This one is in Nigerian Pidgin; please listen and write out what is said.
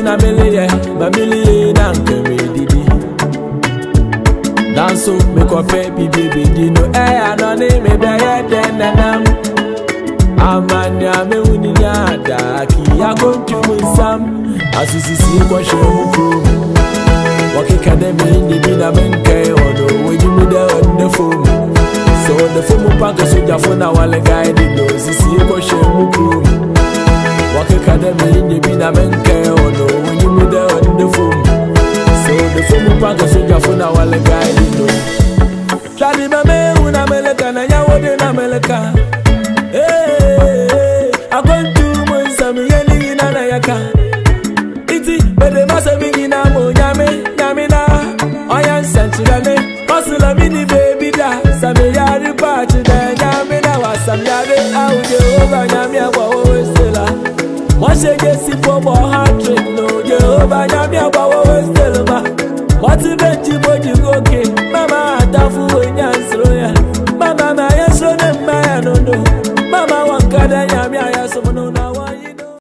na million, my million and didi. Dance up, make up baby, you know, I don't need me better than them. Amanya me uninya daki ya kontu sam asisi kwa shemu wakika de me ni bina menke ono we me de on the phone so the phone pack so jafo na wale guide no sisi kwa shemu wakika de me ni bina menke ono we me de on the phone so the phone pack so jafo na wale guide no shali mame una meleka na nyawo de na meleka I want to move some yelling in an ayaka. Iti, but the master begin a mo yame, yamina. I am Sanchilane, Hustle mini baby da. Some yard party, then yamina was some yard out over Yamia Wawestella. Once I get sick for more heart trick, no, Jehovah Yamia